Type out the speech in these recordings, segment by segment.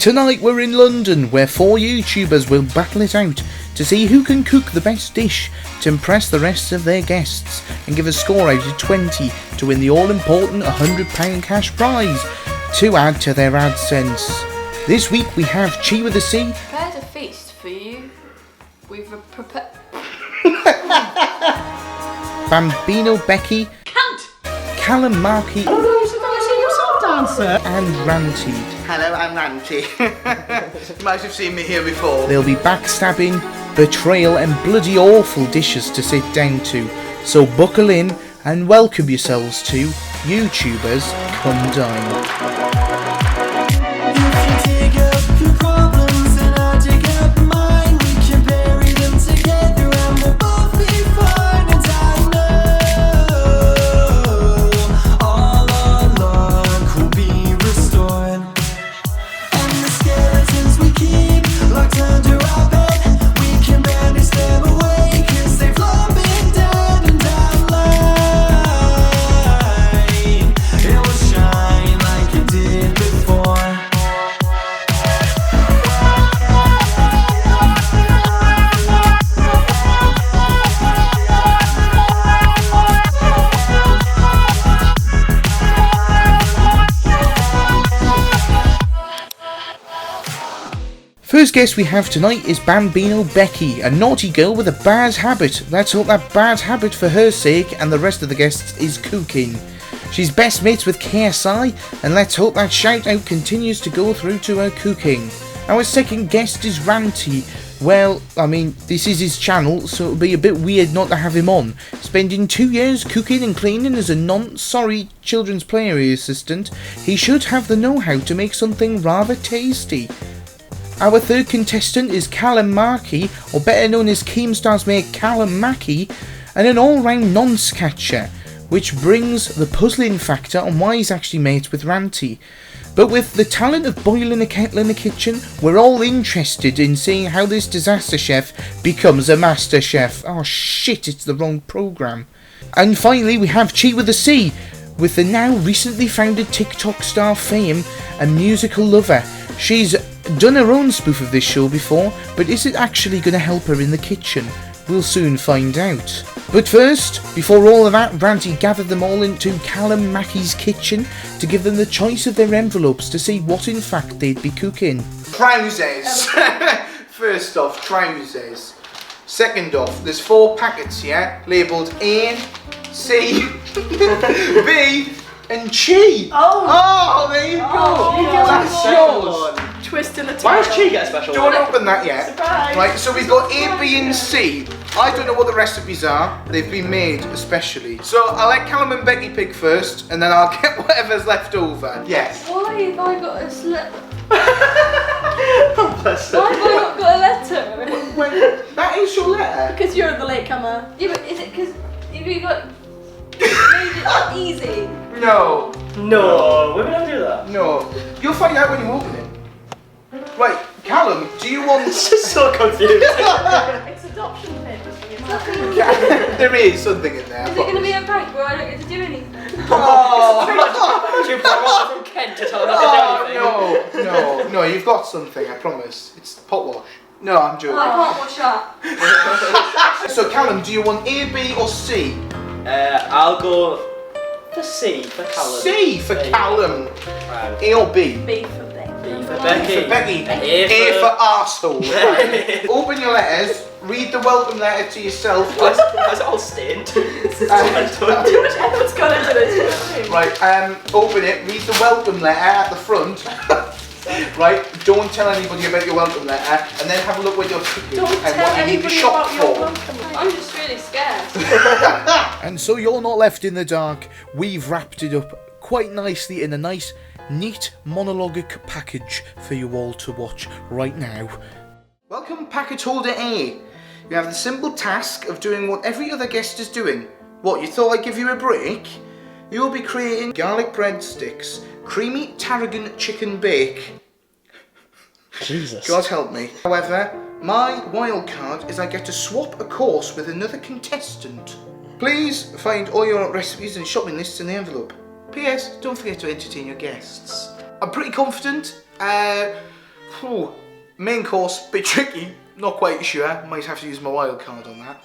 Tonight we're in London, where 4 YouTubers will battle it out to see who can cook the best dish to impress the rest of their guests and give a score out of 20 to win the all-important £100 cash prize to add to their AdSense. This week we have ChiWithAC. Prepared a feast for you. We've prepared... BambinoBecky. Callum Markie. And Ranty. Hello, I'm Ranty. You might have seen me here before. There'll be backstabbing, betrayal and bloody awful dishes to sit down to. So buckle in and welcome yourselves to YouTubers Come Dine. First guest we have tonight is BambinoBecky, a naughty girl with a bad habit. Let's hope that bad habit for her sake and the rest of the guests is cooking. She's best mates with KSI, and let's hope that shout out continues to go through to her cooking. Our second guest is Ranty. Well, I mean, this is his channel, so it'll be a bit weird not to have him on. Spending 2 years cooking and cleaning as a non-sorry children's play area assistant, he should have the know-how to make something rather tasty. Our third contestant is Callum Markie, or better known as Keemstar's mate Callum Markie, and an all-round nonce-catcher, which brings the puzzling factor on why he's actually mates with Ranty. But with the talent of boiling a kettle in the kitchen, we're all interested in seeing how this disaster chef becomes a master chef. Oh shit, it's the wrong programme. And finally we have ChiWithAC, with the now recently founded TikTok star fame and musical lover. She's done her own spoof of this show before, but is it actually going to help her in the kitchen? We'll soon find out. But first, before all of that, Ranty gathered them all into Callum Markie's kitchen to give them the choice of their envelopes to see what in fact they'd be cooking. Trousers. First off, trousers. Second off, there's 4 packets here, labelled A, C, B and Chi. Oh, there you go. That's yours. Twist in the tail. Why does Chi get a special Don't open that yet. Surprise. Right, so we've got A, B and C. I don't know what the recipes are. They've been made especially. So I'll let Callum and Becky pick first, and then I'll get whatever's left over. Yes. Why have I got a slip? Oh, bless her. Why have I not got a letter? Wait, that is your letter? Because you're the latecomer. Yeah, but is it because you got made it easy? No. No, women don't do that. No. You'll find out when you open it. Right, Callum, do you want... It's just so confused. It's adoption papers for your Yeah, there is something in there. Is it going to be a bank where I don't get to do anything? Oh, You brought one from Kent to tell her not to do anything. no, you've got something, I promise. It's pot wash. No, I'm joking. I can't wash that. So Callum, do you want A, B or C? I'll go for C for Callum. C for Callum. Right. A or B? B for Becky. B for B Becky. for Becky. A for arsehole. Right. Open your letters, read the welcome letter to yourself. Why is it all stained? Too much effort's gone into this. Right, open it, read the welcome letter at the front. Right, don't tell anybody about your welcome letter, and then have a look where you're cooking Don't and tell what you need to anybody shop about your for. welcome. I'm just really scared. And so you're not left in the dark. We've wrapped it up quite nicely in a nice, neat, monologic package for you all to watch right now. Welcome package holder A. You have the simple task of doing what every other guest is doing. What, you thought I'd give you a break? You will be creating garlic breadsticks, creamy tarragon chicken bake. Jesus. God help me. However, my wild card is I get to swap a course with another contestant. Please find all your recipes and shopping lists in the envelope. P.S. Don't forget to entertain your guests. I'm pretty confident. Ooh, main course, bit tricky. Not quite sure. Might have to use my wild card on that.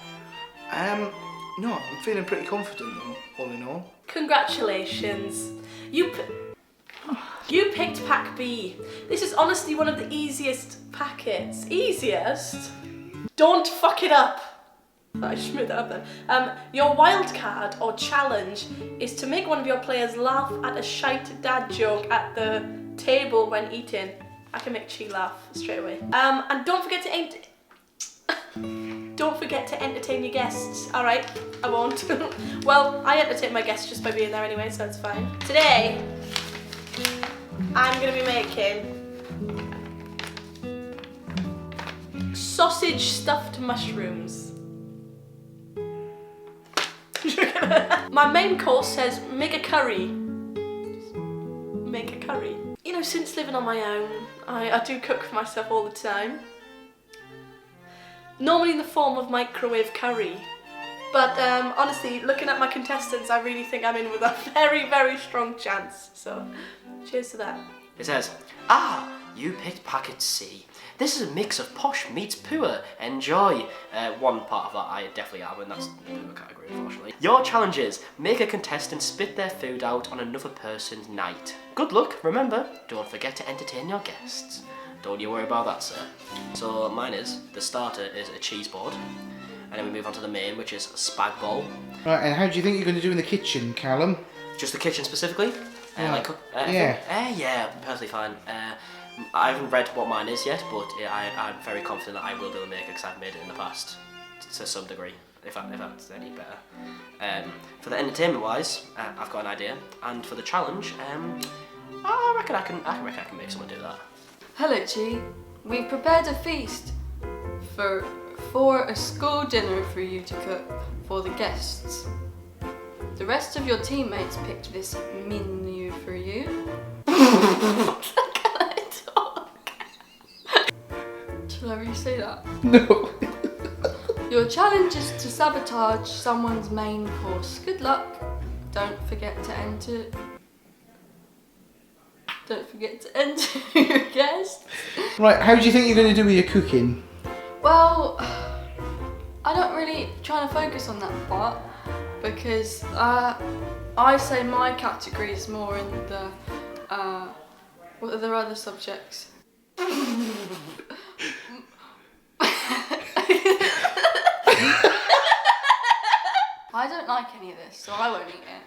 No, I'm feeling pretty confident though, all in all. Congratulations. You picked pack B. This is honestly one of the easiest packets. Easiest? Don't fuck it up. I should move that up then. Your wild card or challenge is to make one of your players laugh at a shite dad joke at the table when eating. I can make Chi laugh straight away. And don't forget to entertain your guests. All right, I won't. Well, I entertain my guests just by being there anyway, so it's fine. Today, I'm gonna be making sausage stuffed mushrooms. My main course says make a curry. Just make a curry. You know, since living on my own, I do cook for myself all the time. Normally in the form of microwave curry. But honestly, looking at my contestants, I really think I'm in with a very, very strong chance. So, cheers to that. It says, you picked packet C. This is a mix of posh meets poor. Enjoy. One part of that I definitely am, and that's the poor category, unfortunately. Your challenge is, make a contestant spit their food out on another person's night. Good luck. Remember, don't forget to entertain your guests. Don't you worry about that, sir. So mine is, the starter is a cheese board. And then we move on to the main, which is a spag bowl. Right, and how do you think you're going to do in the kitchen, Callum? Just the kitchen specifically? Yeah. Yeah, perfectly fine. I haven't read what mine is yet, but I'm very confident that I will be able to make it because I've made it in the past to some degree, if that's any better. For the entertainment wise, I've got an idea, and for the challenge, I reckon I can make someone do that. Hello, Chi. We've prepared a feast for a school dinner for you to cook for the guests. The rest of your teammates picked this menu for you. Can I talk? Shall I re-say that? No. Your challenge is to sabotage someone's main course. Good luck. Don't forget to enter your guests. Right, how do you think you're going to do with your cooking? Well, I don't really try to focus on that part because I say my category is more in the what are their other subjects? I don't like any of this, so I won't eat it.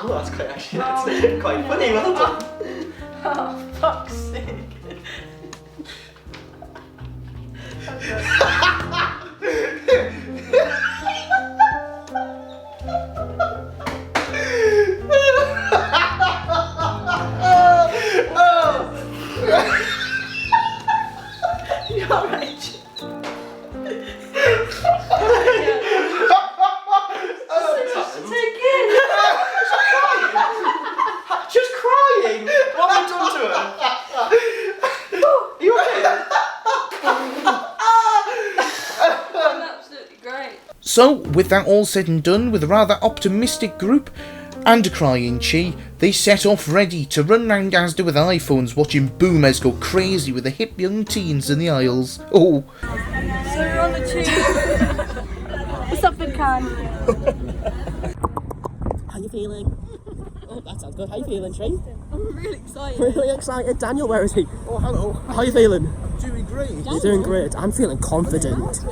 Oh, that's quite funny, well done. Oh, fuck's sake. You're alright. Just crying! What have I done to her? Are you okay? I'm absolutely great. So, with that all said and done, with a rather optimistic group and a crying Chi, they set off ready to run round Asda with iPhones, watching boomers go crazy with the hip young teens in the aisles. Oh. So we're on the tube. What's up, Big Can? How you feeling? Oh, that sounds good. How you feeling, Tree? I'm really excited. Really excited. Daniel, where is he? Oh, hello. How you feeling? Doing great. You're doing great. I'm feeling confident.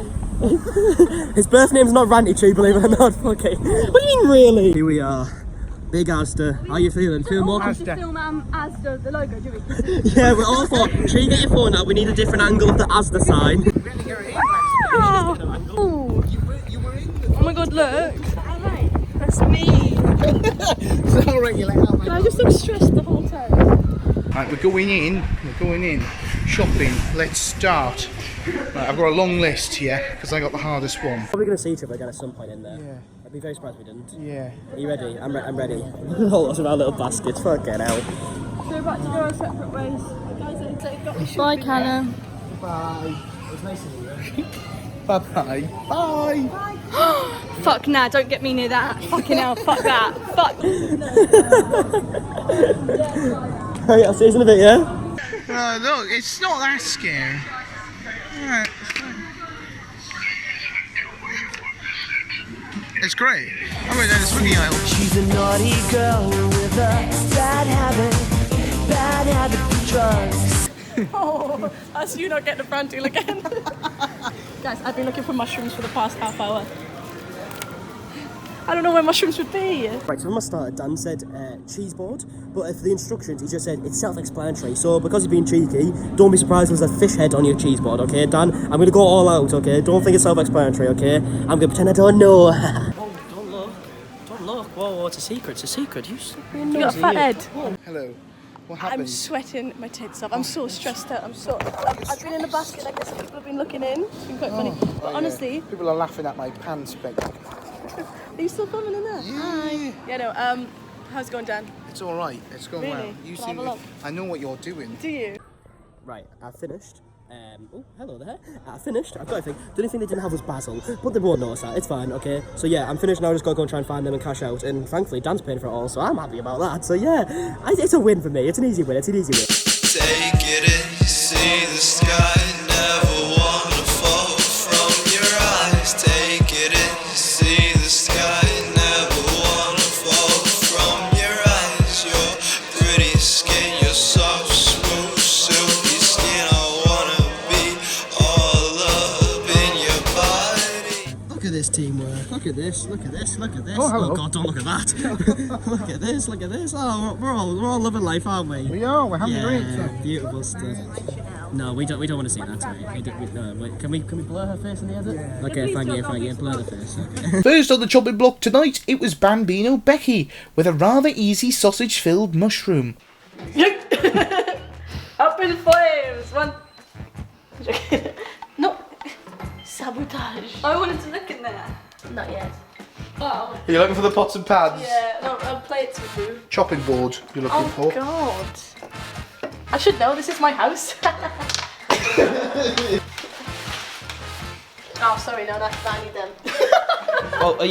His birth name's not Ranty Tree, believe it or not. Okay. What do you mean, really? Here we are. Big Asda. How you feeling? Feeling more confident? Film Asda, the logo, do we? Yeah, we're all for. Tree, get your phone out. We need a different angle of the Asda sign. Oh my god, look. That's me. It's alright, you let out. I just look stressed the whole time. Right, we're going in. Shopping. Let's start. Right, I've got a long list here, because I got the hardest one. Probably going to see each other again at some point in there. Yeah. I'd be very surprised if we didn't. Yeah. Are you ready? I'm ready. Hold us of our little baskets. Fucking hell. So we're about to go our separate ways. Guys, Bye, Callum. Bye. It was nice to meet you. Bye-bye. Bye. fuck nah, don't get me near that. Fucking hell, fuck that. Fuck. Alright, I'll see you in a bit, yeah? no, look, it's not that scary. Alright. It's great. I'm going down the swinging aisle. She's a naughty girl with a bad habit for drugs. Oh, that's you not getting a brand deal again. Guys, I've been looking for mushrooms for the past half hour. I don't know where mushrooms would be. Right, so when I started, Dan said cheeseboard, but for the instructions, he just said it's self-explanatory. So because he's being cheeky, don't be surprised there's a fish head on your cheeseboard, okay? Dan, I'm going to go all out, okay? Don't think it's self-explanatory, okay? I'm going to pretend I don't know. Oh, don't look. Don't look. Whoa, it's a secret. It's a secret. You got a fat head. Hello. What I'm happened? sweating my tits off. I'm so stressed out. I've been in a basket like this. People have been looking in. It's been quite funny. But honestly, yeah. People are laughing at my pants, Becky. are you still filming in there? Yeah. Yeah, no. How's it going, Dan? It's all right. It's going Really? well. You Can I seem. have a look? I know what you're doing. Do you? Right, I finished. Oh, hello there. I finished. I've got everything. The only thing they didn't have was basil, but they won't notice that. It's fine, okay? So yeah, I'm finished now. I just gotta go and try and find them and cash out. And thankfully, Dan's paying for it all, so I'm happy about that. So yeah, it's a win for me. It's an easy win. It's an easy win. Take it in, see the sky, never wanna fall from your eyes. Take it in, see the sky, never wanna fall from your eyes. Your pretty skin, your soft, smooth, silky skin. I wanna be all up in your body. Look at this teamwork. Look at this. Look at this. Look at this. Oh, hello. Oh God, don't look at that. Look at this. Look at this. Oh, we're all loving life, aren't we? We are. We're having a great Yeah, time. beautiful stuff. No, we don't want to see that tonight. No, wait, can we blur her face in the edit? Yeah. Okay, thank you. Blur the face. Okay. First on the chopping block tonight, it was BambinoBecky with a rather easy sausage-filled mushroom. Up in flames. One. No. Sabotage. I wanted to look in there. Not yet. Oh. Are you looking for the pots and pans? Yeah. No. I'll play it with you. Chopping board. You're looking Oh for. God. I should know. This is my house. Oh, sorry. No, that's I need them. Oh, do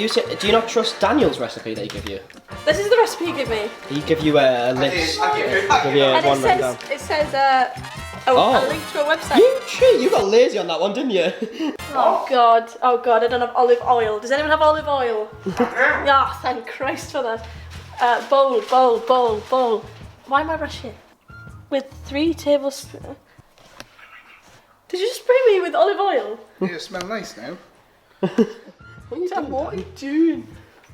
you not trust Daniel's recipe that he give you? This is the recipe he gave me. He give you a list. Give you And one written down. it says a link to a website. You cheat! You got lazy on that one, didn't you? Oh God, I don't have olive oil. Does anyone have olive oil? Oh, thank Christ for that. Bowl. Why am I rushing? With 3 tablespoons. Did you just spray me with olive oil? You smell nice now. What are you doing?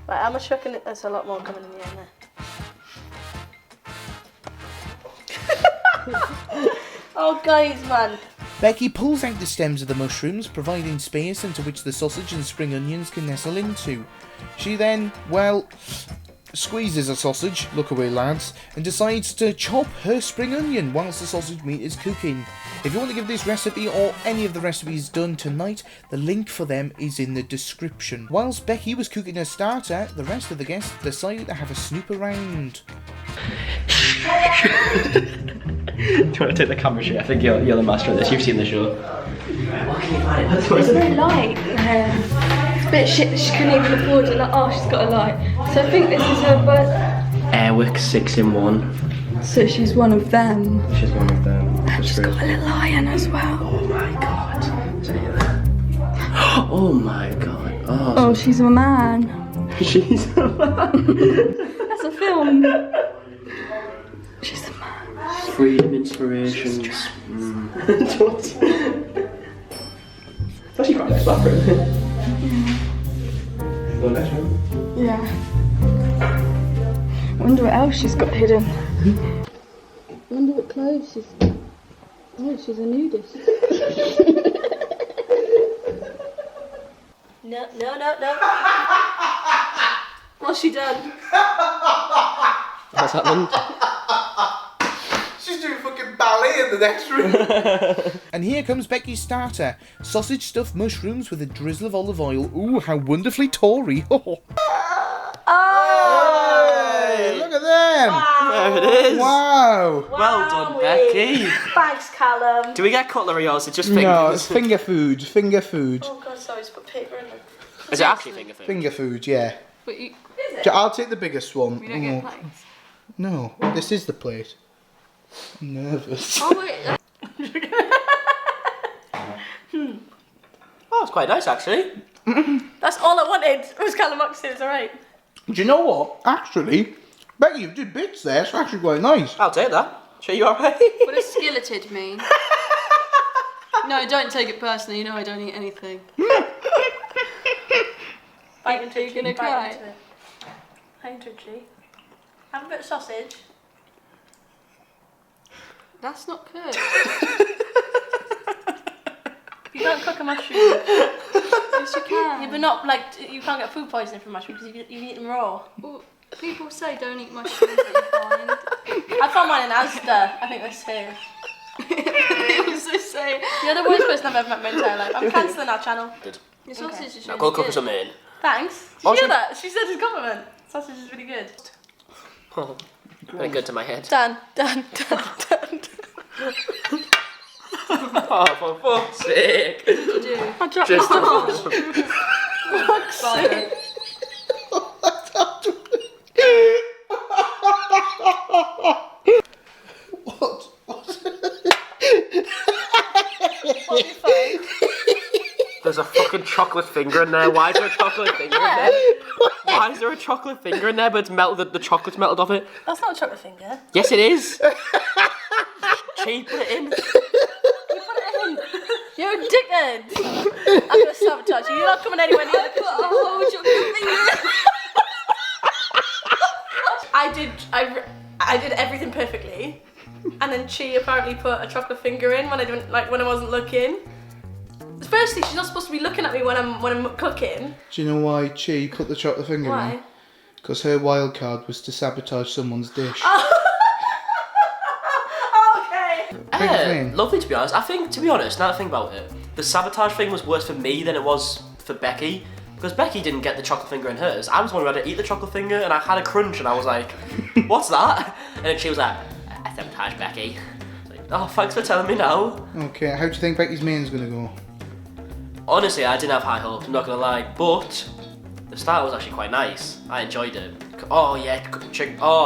Right, how much reckon there's a lot more coming in the end there. Oh guys, man. Becky pulls out the stems of the mushrooms, providing space into which the sausage and spring onions can nestle into. She then, squeezes a sausage, look away lads, and decides to chop her spring onion whilst the sausage meat is cooking. If you want to give this recipe or any of the recipes done tonight, the link for them is in the description. Whilst Becky was cooking her starter, the rest of the guests decided to have a snoop around. Do you want to take the camera shot? I think you're the master of this. You've seen the show. What can you find? It's very light. It's a bit shit. She couldn't even afford it. Like, oh, she's got a light. So I think this is her birth. Airwick 6-in-1. So she's one of them. She's one of them. She's got a little lion as well. Oh my god. Oh my god. Oh, she's a man. She's a man. That's a film. She's a man. Freedom inspirations. It's actually quite nice bathroom. Go next one. Yeah. Wonder what else she's got hidden. Wonder what clothes she's. Oh, she's a nudist. No. What's she done? What's happened? She's doing fucking ballet in the next room. And here comes Becky's starter, sausage stuffed mushrooms with a drizzle of olive oil. Ooh, how wonderfully Tory. Hey, look at them. There it is. Wow. Well done, Becky. Thanks, Callum. Do we get cutlery or is it just fingers? No, it's finger food. Finger food. Oh God, sorry, just put paper in there. Is it actually finger food? Finger food, yeah. But you I'll take the biggest one. don't get plates. No, this is the plate. I'm nervous. Oh wait. Oh, it's quite nice actually. That's all I wanted. Was Callum Markie said it's alright. Do you know what? Actually, Becky, you did bits there. It's actually quite nice. I'll take that. Sure you alright? What does skilleted mean? No, don't take it personally. You know I don't eat anything. Bite into Are you it, gonna bite cry? into it. Bite into it, G. Have a bit of sausage. That's not cooked. You can't cook a mushroom. Yes, you can. Yeah, but not like you can't get food poisoning from mushrooms because you eat them raw. Well, people say don't eat mushrooms that you find. I found mine in Asda. I think that's who. They also say You're the worst person I've ever met in my entire life. I'm cancelling our channel. your sausage is Now really go cook good. us some in. Thanks. Did Also- you hear that? She said it's a compliment. Sausage is really good. Oh, very good to my head. Done. Oh, for fuck's sake. What did you do? I dropped Just my Butter. What? What's your phone? There's a fucking chocolate finger in there. Why is there a chocolate finger in there? Why is there a chocolate finger in there but it's melted, the chocolate's melted off it? That's not a chocolate finger. Yes it is. Chi, put it in. You're a dickhead. I'm gonna sabotage you. You're not coming anywhere near the kitchen. Oh, chocolate finger. I did everything perfectly, and then Chi apparently put a chocolate finger in when I wasn't looking. Firstly, she's not supposed to be looking at me when I'm cooking. Do you know why Chi put the chocolate finger in? Why? Because her wild card was to sabotage someone's dish. Okay. Lovely to be honest. I think, to be honest, now that I think about it, the sabotage thing was worse for me than it was for Becky. Because Becky didn't get the chocolate finger in hers. I was the one who had to eat the chocolate finger and I had a crunch and I was like, what's that? And then she was like, I sabotage Becky. I was like, oh, thanks for telling me now. Okay, how do you think Becky's main's gonna go? Honestly, I didn't have high hopes, I'm not gonna lie, but the start was actually quite nice. I enjoyed it. Oh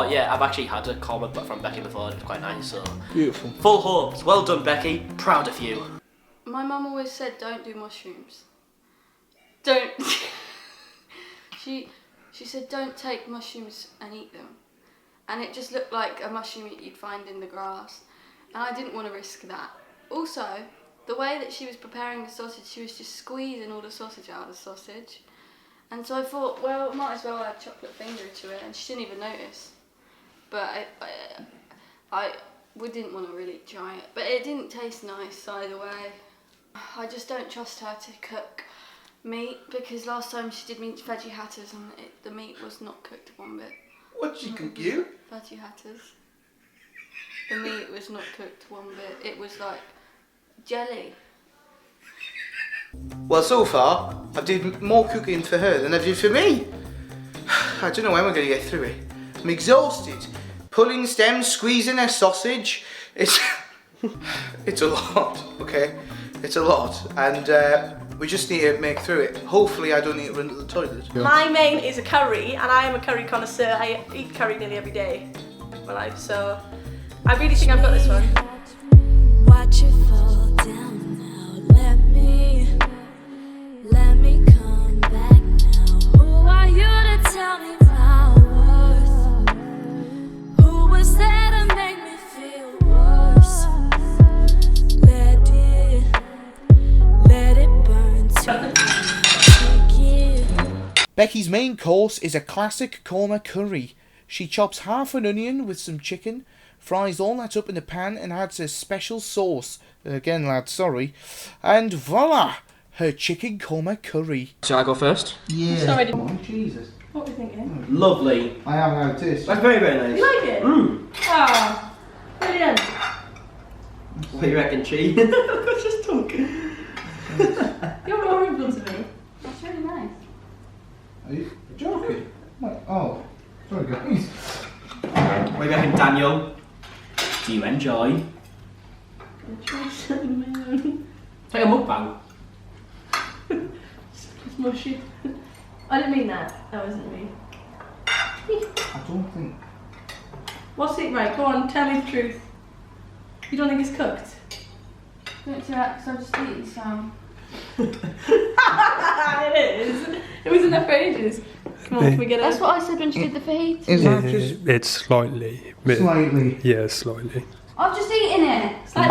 yeah, I've actually had a comment from Becky before, it was quite nice, so. Beautiful. Full hopes, well done Becky, proud of you. My mum always said don't do mushrooms. Don't. She said don't take mushrooms and eat them. And it just looked like a mushroom you'd find in the grass. And I didn't want to risk that. Also, the way that she was preparing the sausage, she was just squeezing all the sausage out of the sausage. And so I thought, well, might as well add chocolate finger to it, and she didn't even notice. But we didn't want to really try it. But it didn't taste nice either way. I just don't trust her to cook meat, because last time she did meat veggie hatters and the meat was not cooked one bit. What'd she cook you? Veggie hatters. The meat was not cooked one bit. It was like jelly. Well, so far, I did more cooking for her than I did for me. I don't know when we're going to get through it. I'm exhausted. Pulling stems, squeezing a sausage. It's a lot, okay? It's a lot. And we just need to make through it. Hopefully I don't need to run to the toilet. My main is a curry, and I am a curry connoisseur. I eat curry nearly every day of my life, so I really think I've got this one. Watch it fall down now. Let me come back now. Who are you to tell me my worth? Who was there to make me feel worse? Let it burn to Becky's main course is a classic Korma curry. She chops half an onion with some chicken, fries all that up in a pan and adds a special sauce. Again, lads, sorry. And voila! Her chicken Korma curry. Shall I go first? Yeah. Sorry. Oh, Jesus. What were you thinking? Lovely. I haven't had this. That's very, very nice. You like it? Mmm. Ah, brilliant. What do you reckon, Chi? Look, just talk. You're horrible to me. That's really nice. Are you joking? Oh, sorry guys. What do you reckon, Daniel? Do you enjoy? Take a mukbang. It's mushy. I didn't mean that. That wasn't me. I don't think. What's it? Right, go on, tell me the truth. You don't think it's cooked? Don't do that because I've just eaten some. It is. It was in there for ages. Come on, can we get it? That's what I said when she did the fajita. Is that just It's slightly. slightly? Yeah, slightly. I've just eaten it. It's like,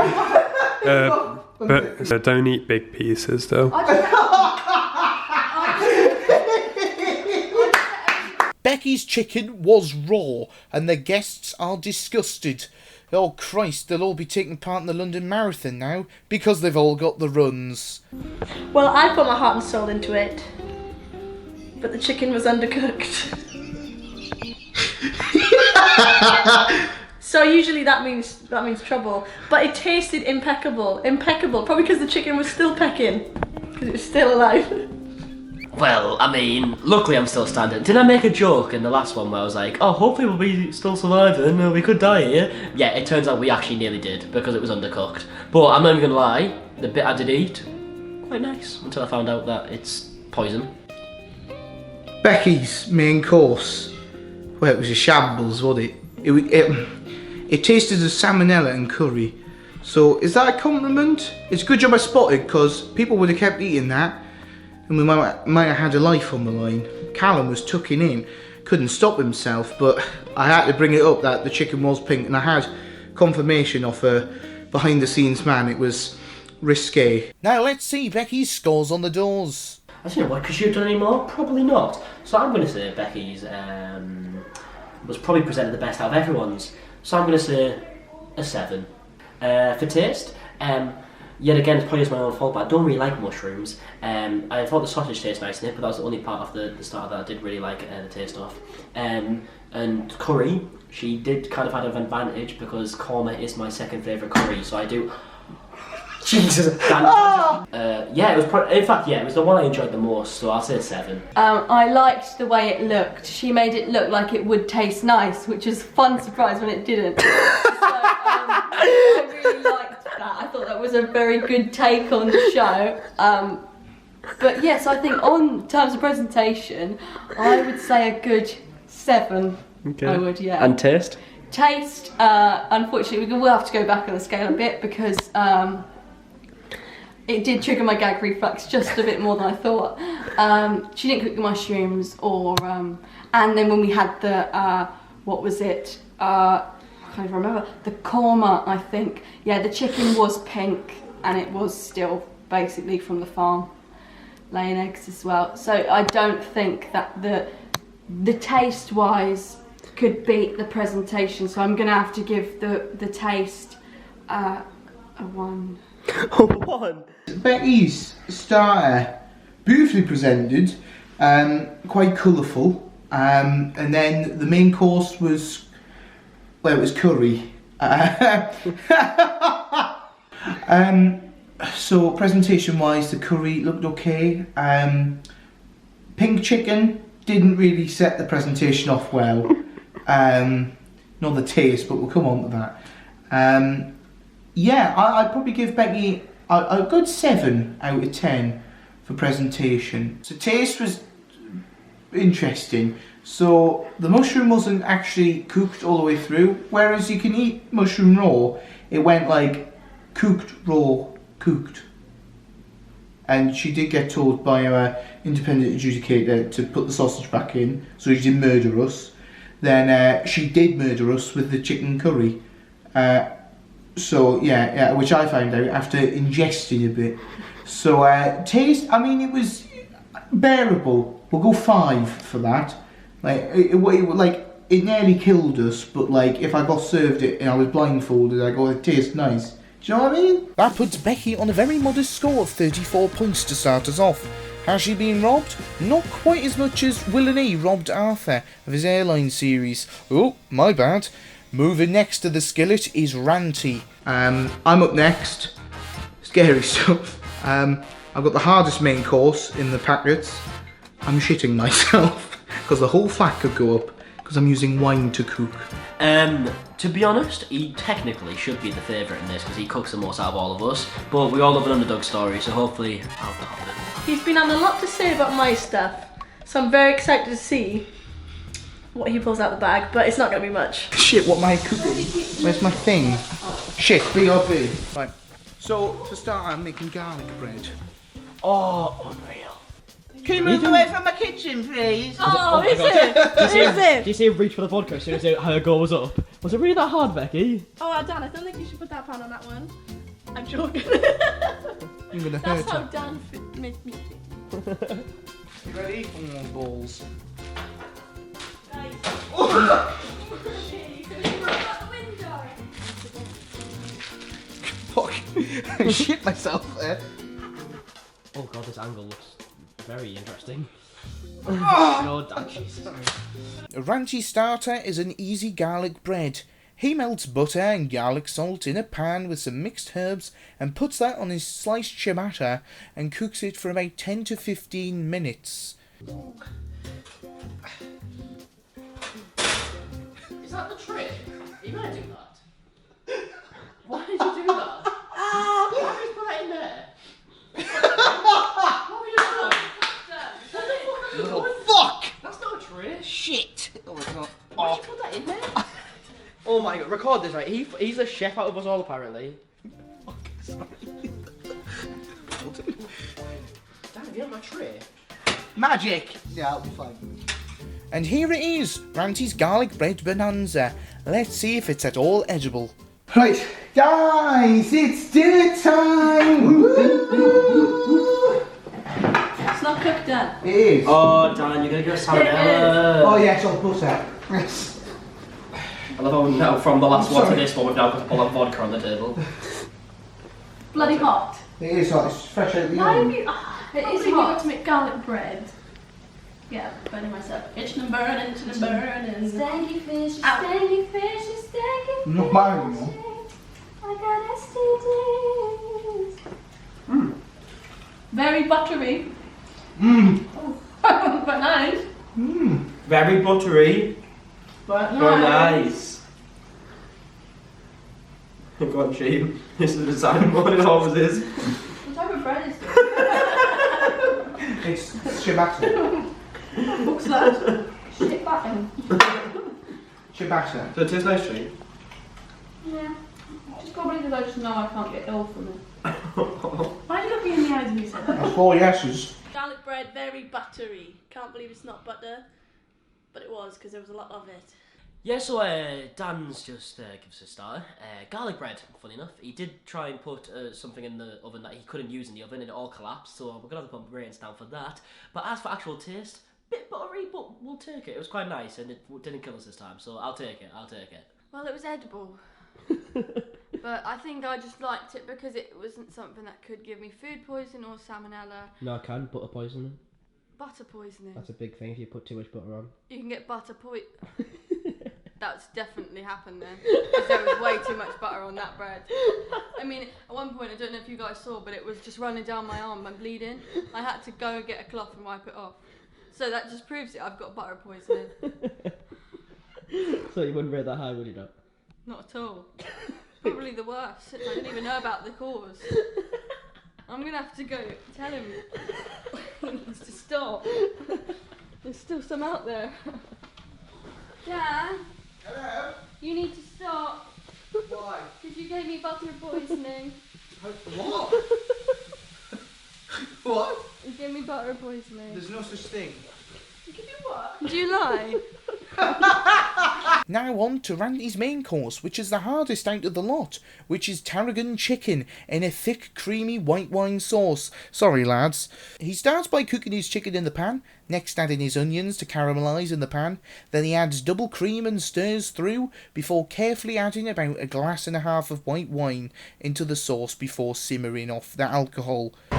But don't eat big pieces though. Becky's chicken was raw, and the guests are disgusted. Oh Christ, they'll all be taking part in the London Marathon now, because they've all got the runs. Well, I put my heart and soul into it, but the chicken was undercooked. So usually that means trouble, but it tasted impeccable, probably because the chicken was still pecking, because it was still alive. Well, I mean, luckily I'm still standing. Did I make a joke in the last one where I was like, oh, hopefully we'll be still surviving, or we could die here? Yeah, it turns out we actually nearly did, because it was undercooked. But I'm not even gonna lie, the bit I did eat, quite nice, until I found out that it's poison. Becky's main course. Well, it was a shambles, wasn't it? It tasted of salmonella and curry. So, is that a compliment? It's a good job I spotted, because people would have kept eating that, and we might have had a life on the line. Callum was tucking in, couldn't stop himself, but I had to bring it up that the chicken was pink, and I had confirmation of a behind the scenes man. It was risque. Now let's see Becky's scores on the doors. Actually, you know what, could she have done any more? Probably not. So I'm going to say Becky's was probably presented the best out of everyone's. So I'm going to say a 7. For taste, yet again, it's probably just my own fault, but I don't really like mushrooms. I thought the sausage tasted nice in it, but that was the only part of the starter that I did really like the taste of. And curry, she did kind of have an advantage because Korma is my second favourite curry, so I do... Jesus! Yeah, it was in fact, yeah, it was the one I enjoyed the most, so I'll say a 7. I liked the way it looked. She made it look like it would taste nice, which was a fun surprise when it didn't. So, I really liked that. I thought that was a very good take on the show. But yes, I think on terms of presentation, I would say a good 7. Okay. I would, yeah. And taste? Taste, unfortunately, we will have to go back on the scale a bit because it did trigger my gag reflex just a bit more than I thought. She didn't cook the mushrooms, and then when we had the what was it? I can't even remember. The korma, I think. Yeah, the chicken was pink, and it was still basically from the farm, laying eggs as well. So I don't think that the taste-wise could beat the presentation. So I'm gonna have to give the taste a 1. 1. Becky's starter, beautifully presented, quite colourful, and then the main course was, well, it was curry. So presentation wise, the curry looked okay. Pink chicken didn't really set the presentation off well. Not the taste, but we'll come on to that. Yeah, I'd probably give Becky a good 7 out of 10 for presentation. So taste was interesting. So the mushroom wasn't actually cooked all the way through, whereas you can eat mushroom raw. It went like cooked, raw, cooked. And she did get told by our independent adjudicator to put the sausage back in, so she didn't murder us. Then she did murder us with the chicken curry. So yeah, which I found out after ingesting a bit. So taste, I mean, it was bearable. We'll go 5 for that. Like it nearly killed us, but like if I got served it and I was blindfolded, I go, it tastes nice. Do you know what I mean? That puts Becky on a very modest score of 34 points to start us off. Has she been robbed? Not quite as much as Will and E robbed Arthur of his airline series. Oh, my bad. Moving next to the skillet is Ranty. I'm up next. Scary stuff. I've got the hardest main course in the packets. I'm shitting myself because the whole flat could go up because I'm using wine to cook. To be honest, he technically should be the favourite in this because he cooks the most out of all of us. But we all love an underdog story, so hopefully I'll top it. He's been having a lot to say about my stuff, so I'm very excited to see what he pulls out the bag, but it's not going to be much. Shit, what am I cooking? Where's my thing? Shit, B.O.B. Right, so for start I'm making garlic bread. Oh, unreal. Can you move away from my kitchen, please? Oh, is it? Do you see him reach for the vodka as soon as her goal was up? Was it really that hard, Becky? Oh, Dan, I don't think you should put that pan on that one. I'm joking. I'm gonna That's hurt how her. Dan made me think. You ready? Oh, balls. Guys. Fuck. I shit myself there. Oh god, this angle looks very interesting. God, damn, Jesus. A Ranty starter is an easy garlic bread. He melts butter and garlic salt in a pan with some mixed herbs and puts that on his sliced ciabatta and cooks it for about 10 to 15 minutes. Is that the trick? Are you gonna do that? Why did you do that? Why did you put that in there? What were you doing? Oh, fuck! That's not a trick. Shit! Oh, it's not. Why did you put that in there? Oh my god, record this, right? He's a chef out of us all, apparently. Damn, you have a tray. Magic! Yeah, I'll be fine. And here it is, Ranty's garlic bread bonanza. Let's see if it's at all edible. Right, guys, it's dinner time! Woo! It's not cooked, Dan. It is. Oh, Dan, you're gonna get a salmonella. Oh, yes, I'll put that. Yes. I love how now from the last one to Sorry. this one, we've now got all that vodka on the table. Bloody hot. It is hot, it's fresh out of the Why oven. have you... it is hot to make garlic bread. Yeah, burning myself. Itching and burning, itching and burning. Stanky fish, Ow. stanky fish, stanky fish. Not mine anymore. I got STDs. Very buttery. Mmm. But nice. Mmm. Very buttery. But Very nice. Go on, Sheep. This is the design what it always is. What type of bread is this? It's ciabatta. What's that? Shit button. Ciabatta. So it tastes nice, Sheep. Yeah. Just probably because I just know I can't get ill from it. Why are you looking in the eyes when you said that? That's 4 yeses. Garlic bread, very buttery. Can't believe it's not butter. But it was, because there was a lot of it. Yeah, so Dan's just gives us a starter. Garlic bread, funny enough. He did try and put something in the oven that he couldn't use in the oven and it all collapsed, so we're going to have to put ratings down for that. But as for actual taste, bit buttery, but we'll take it. It was quite nice and it didn't kill us this time, so I'll take it, Well, it was edible. But I think I just liked it because it wasn't something that could give me food poisoning or salmonella. No, I can. Butter poisoning. Butter poisoning. That's a big thing if you put too much butter on. You can get butter That's definitely happened then. Because there was way too much butter on that bread. I mean, at one point, I don't know if you guys saw, but it was just running down my arm and bleeding. I had to go and get a cloth and wipe it off. So that just proves it, I've got butter poisoning. So you wouldn't rate that high, would you not? Not at all. Probably the worst, since I didn't even know about the cause. I'm gonna have to go tell him he needs to stop. There's still some out there. Dad? Hello? You need to stop. Why? Because you gave me butter poisoning. What? What? You gave me butter poisoning. There's no such thing. Do you lie? Now on to Randy's main course, which is the hardest out of the lot, which is tarragon chicken in a thick, creamy white wine sauce. Sorry, lads. He starts by cooking his chicken in the pan, next adding his onions to caramelise in the pan, then he adds double cream and stirs through, before carefully adding about 1.5 glasses of white wine into the sauce before simmering off the alcohol. Do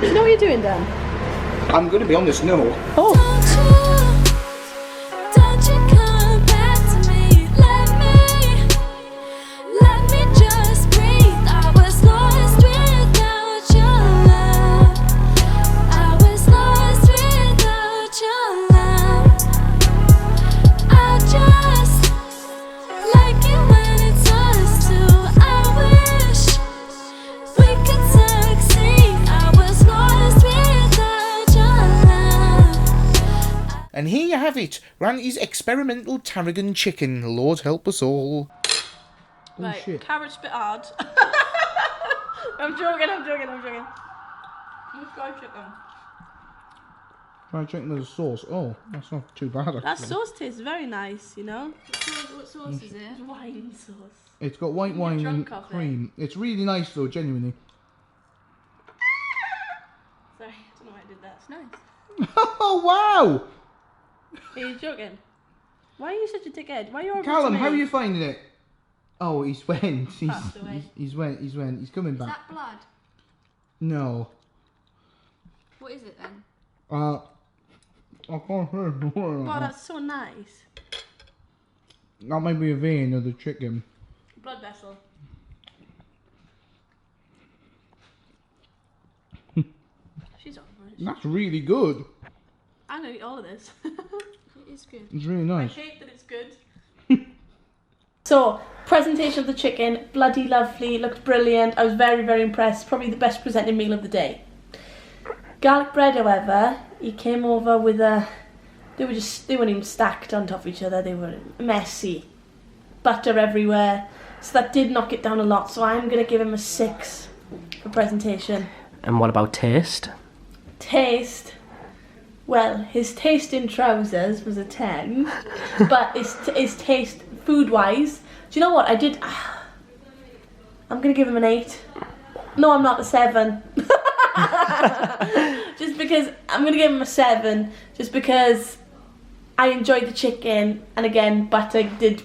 you know what you're doing, Dan? I'm going to be honest, no. Don't you come back to me? Let me just breathe. I was lost without your love. I was lost without your love. I just like it when it's us two. I wish we could succeed. I was lost without your love. And here you have it, Ranty's experimental tarragon chicken. Lord help us all. Right, shit. carrot's a bit hard. I'm joking. Let's go chicken. Fried chicken with a sauce. Oh, that's not too bad actually. That sauce tastes very nice, you know? What sauce is it? It's wine sauce. It's got white wine and drunk off it. cream. It's really nice though, genuinely. Sorry, I don't know why I did that. It's nice. Oh wow! Are you joking? Why are you such a dickhead? Why are you arguing Callum, to me? how are you finding it? Oh, he's went. Passed away. He's went. He's coming Is back. that blood? No. What is it then? I can't hear. Wow, that's so nice. That might be a vein of the chicken. Blood vessel. She's alright. That's really good. I'm gonna eat all of this. It is good. It's really I nice. hate that it's good. So, presentation of the chicken, bloody lovely, looked brilliant. I was very, very impressed. Probably the best presented meal of the day. Garlic bread, however, he came over with a... They weren't even stacked on top of each other. They were messy. Butter everywhere. So that did knock it down a lot. So I'm going to give him a 6 for presentation. And what about taste? Taste. Well, his taste in trousers was a 10. But his taste food-wise... Do you know what? I did... I'm going to give him an 8. No, I'm not, a 7. Just because... I'm going to give him a 7. Just because I enjoyed the chicken. And again, butter did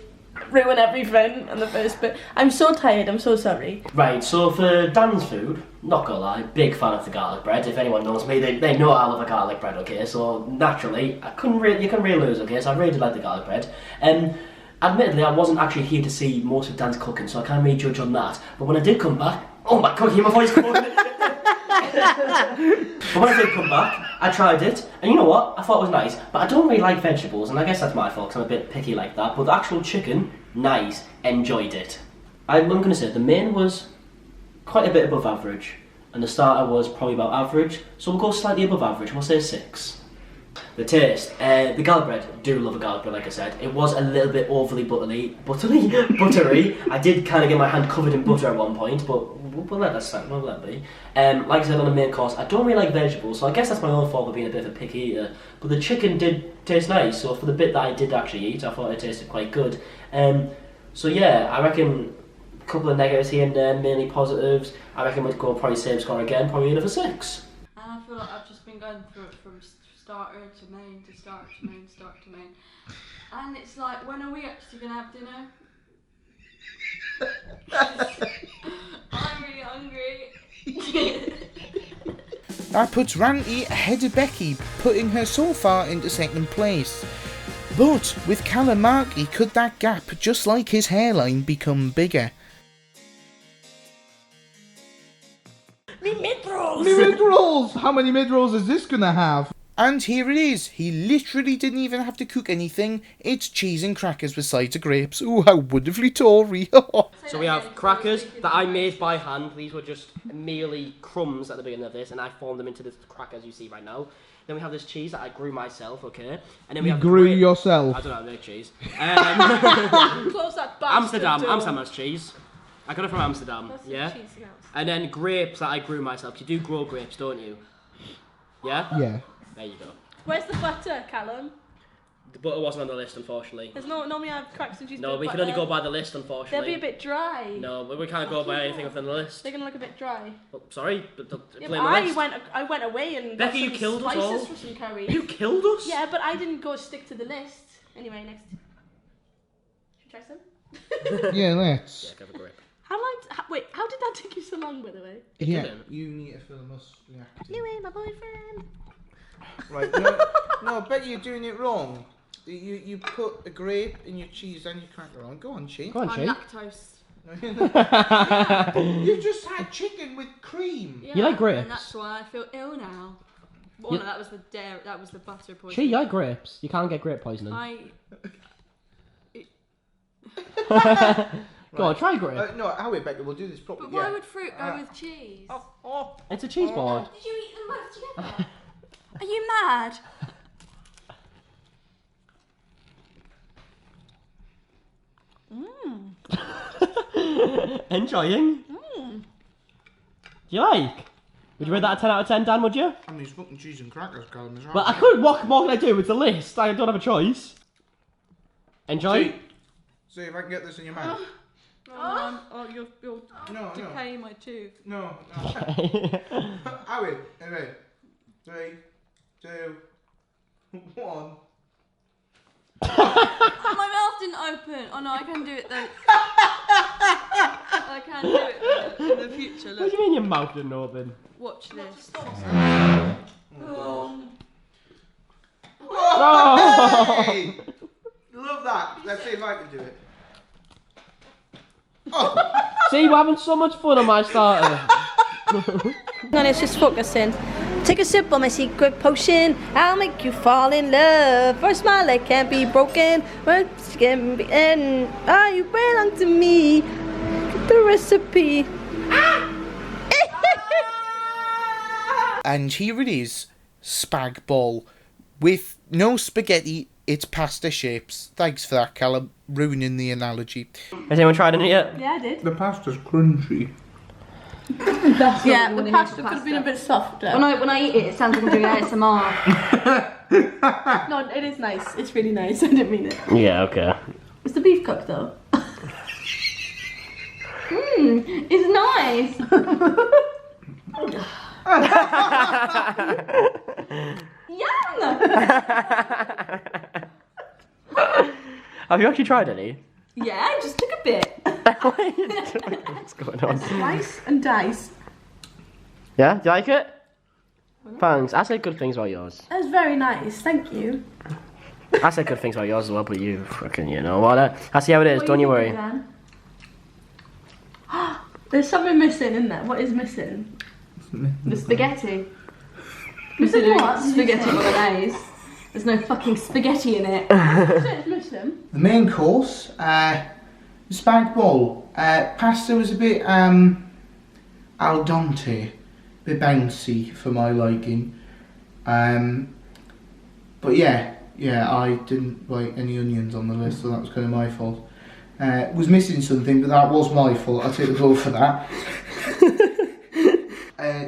ruin everything in the first bit. I'm so tired. I'm so sorry. Right, so for Dan's food, not gonna lie, big fan of the garlic bread. If anyone knows me, they know I love a garlic bread, okay? So naturally, you couldn't really lose, okay? So I really like the garlic bread. Admittedly, I wasn't actually here to see most of Dan's cooking, so I can't really judge on that. But when I did come back, oh my god, hear my voice going. But when I did come back, I tried it, and you know what? I thought it was nice, but I don't really like vegetables, and I guess that's my fault, because I'm a bit picky like that. But the actual chicken, nice, enjoyed it. I'm going to say the main was quite a bit above average, and the starter was probably about average, so we'll go slightly above average, we'll say 6. The taste, the garlic bread, do love a garlic bread like I said. It was a little bit overly buttery. I did kind of get my hand covered in butter at one point, but we'll let that stand, we'll let that be. Like I said on the main course, I don't really like vegetables, so I guess that's my own fault for being a bit of a picky eater. But the chicken did taste nice, so for the bit that I did actually eat, I thought it tasted quite good. So yeah, I reckon a couple of negatives here and there, mainly positives. I reckon we'd go probably same score again, probably another 6. And I feel like I've just been going through it from starter to main to starter to main, starter to main. And it's like, when are we actually going to have dinner? I'm really hungry. That puts Ranty ahead of Becky, putting her so far into second place. But with Callum Markie, could that gap, just like his hairline, become bigger? Me mid-rolls! Me mid-rolls! How many mid-rolls is this gonna have? And here it is. He literally didn't even have to cook anything. It's cheese and crackers with sides of grapes. Oh, how wonderfully Tory. So we have crackers that I made by hand. These were just merely crumbs at the beginning of this, and I formed them into the crackers you see right now. Then we have this cheese that I grew myself, okay? And then we You have grew yourself? I don't know how to make cheese. Close that bastard Amsterdam has cheese. I got it from Amsterdam, That's yeah? cheese in Amsterdam. And then grapes that I grew myself. You do grow grapes, don't you? Yeah? Yeah. There you go. Where's the butter, Callum? The butter wasn't on the list, unfortunately. There's normally I have crackers and cheese. No, but we can butter. only go by the list, unfortunately. They'll be a bit dry. No, but we can't go by anything within the list. They're gonna look a bit dry. Oh, sorry, but Yeah, blame but the I list. went away and Becky, got you some killed us spices all. for some curry. You killed us? Yeah, but I didn't go stick to the list. Anyway, next. Should we try some? Yeah, let's. Yeah, have a grape. Wait, how did that take you so long, by the way? Yeah, you need to film us reacting. Anyway, my boyfriend. Right, no, Becky, you're doing it wrong. You put a grape in your cheese and your cracker on. Go on, Chi. Go on, I'm Chi. lactose. You just had chicken with cream. Yeah, You like grapes? And that's why I feel ill now. Well, You- no, that was the dairy. That was the butter Chi, poisoning. you like grapes. You can't get grape poisoning. Go on, try grape. No, how Becky, we'll do this properly. But why would fruit go with cheese? It's a cheese board. Did you eat them both together? Are you mad? Enjoying? Do you like? Would you rate that a 10 out of 10, Dan, would you? I mean, it's fucking cheese and crackers, Callum, is right. Well, I could. What more can I do? It's a list. I don't have a choice. Enjoy? See if I can get this in your mouth. You're decaying my tooth. No. Owie, anyway. 3, 2, 1. My mouth didn't open. Oh no, I can do it then. I can do it in the future. What Look, do you mean your mouth didn't open? watch this. Oh! Hey! Love that. Let's see if I can do it. See, we're having so much fun on my starter. And it's just focusing. Take a sip of my secret potion. I'll make you fall in love. For a smile that can't be broken. Words can be end. Ah, you belong to me. Get the recipe. And here it is, spag bol. With no spaghetti, it's pasta shapes. Thanks for that, Callum, ruining the analogy. Has anyone tried it yet? Yeah, I did. The pasta's crunchy. Yeah, the pasta could have been a bit softer. When I eat it, it sounds like I'm doing ASMR. No, it is nice. It's really nice. I didn't mean it. Yeah, okay. Is the beef cooked though? It's nice. Yum! Have you actually tried any? Yeah, I just took a bit. What's going on? Slice and dice. Yeah, do you like it? Thanks. I said good things about yours. That was very nice. Thank you. I said good things about yours as well, but you fucking, you know what? I see how it is. What Don't you thinking, worry. Dan? There's something missing, isn't there? What is missing? The spaghetti. Missing what? Spaghetti bolognese. There's no fucking spaghetti in it. It's missing. The main course, spag bol. Pasta was a bit al dente, a bit bouncy for my liking. But yeah, I didn't write any onions on the list, so that was kind of my fault. Was missing something, but that was my fault. I'll take the blame for that.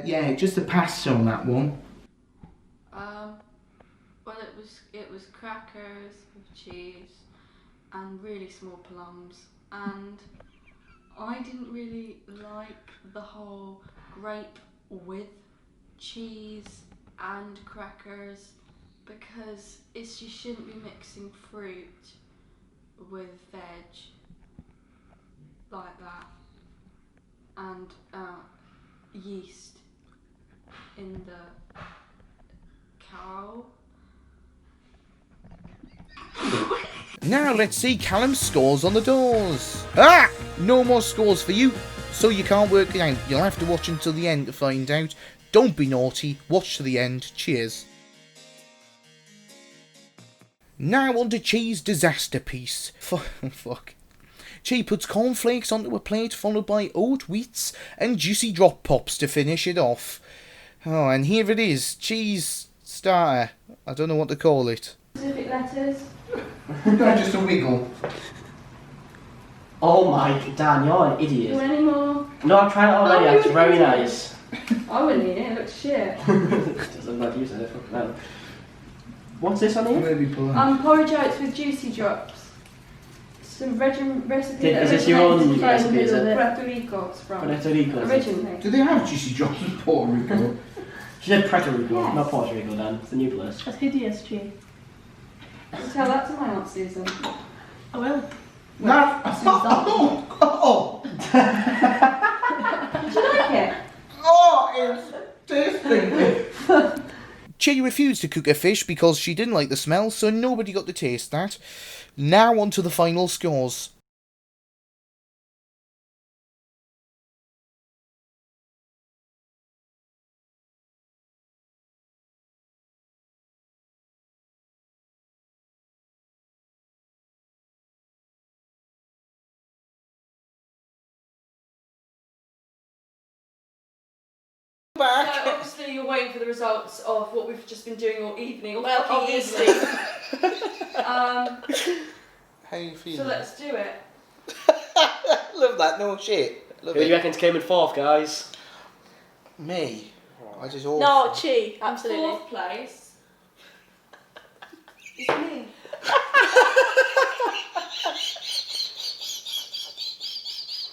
Yeah, just the pasta on that one. Well, it was crackers with cheese and really small plums, and I didn't really like the whole grape with cheese and crackers because you shouldn't be mixing fruit with veg like that, and yeast in the cow. Now let's see Callum's scores on the doors. Ah! No more scores for you, so you can't work it out. You'll have to watch until the end to find out. Don't be naughty, watch to the end. Cheers. Now on to Chi's disaster piece. Fuck. Chi puts cornflakes onto a plate, followed by oat wheats and juicy drop pops to finish it off. Oh, and here it is, Chi's starter. I don't know what to call it. Specific letters. No, just a wiggle. Oh my, Dan, you're an idiot. Do any more? No, I've tried it already. Oh, It's very nice. I wouldn't eat it. It looks shit. Doesn't look like you said it. Fuck no. What's this on here? Maybe pull out. Porridge oats with juicy drops. Some recipe. Is this your own recipe, is it? Puerto Rico it's from. Puerto Rico. is it? Originally. Do they have juicy drops in Puerto Rico? She said Puerto Rico, Yes. not Puerto Rico, Dan. It's the new place. That's hideous, Chi. Tell that to my Aunt Susan. I will. No. Oh. Do you like it? Oh, it's tasty. Chi refused to cook a fish because she didn't like the smell, so nobody got to taste that. Now on to the final scores. So obviously you're waiting for the results of what we've just been doing all evening. Well, obviously. How you So feeling? let's do it. Love that, no shit. Love Who do it. you reckon's came in fourth, guys? Me. I just all. No, Chi, absolutely. Fourth place is me.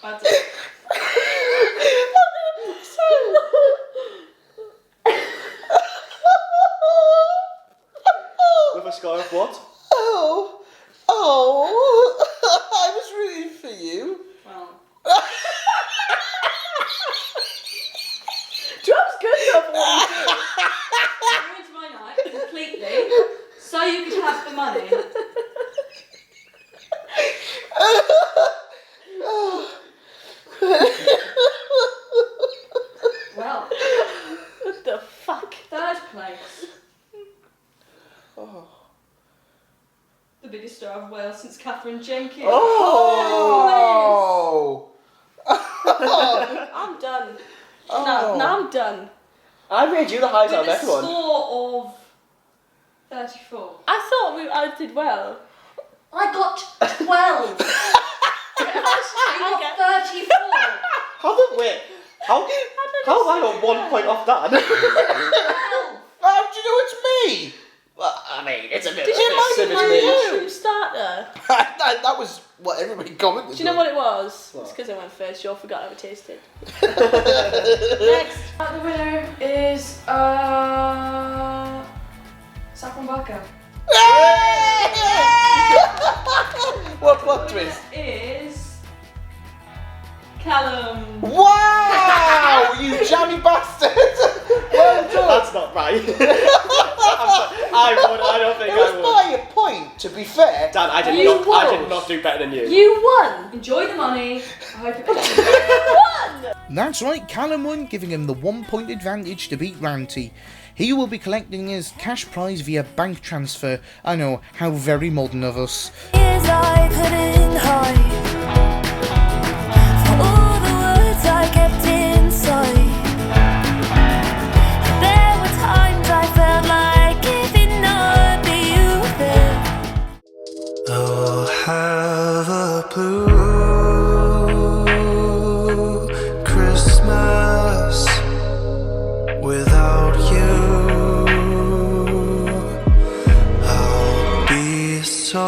That's it. With a score of what? Oh, I was rooting for you. Well, Drum's good though for what he did. you ruined my night completely, so you could have the money. Well, What the fuck? third place. The biggest star of Wales since Catherine Jenkins. Oh. I'm done. No, I'm done. I made you the highest out With of a everyone. score of 34. I thought I did well. I got 12. I got 34. How did wait? How have I got 1 point off that? How do you know it's me? Well, I mean, it's a bit Did you of a mind similar my to me. mushroom starter? that was what everybody commented. Do you know what it was? What? It's because I went first. You all forgot how it tasted. Next. The winner is Saffron Vodka. What plot twist? Is Callum. Wow, you jammy bastard! Well done. That's not right. I don't think It was I would. by a point, to be fair. Dan, I did not do better than you. You won. Enjoy the money. I hope it That's right, Callum won, giving him the 1 point advantage to beat Ranty. He will be collecting his cash prize via bank transfer. I know, how very modern of us. Years I couldn't hide for all the words I kept inside. There were times I felt like giving up, but you there. I'll have a blue Christmas without you. I'll be so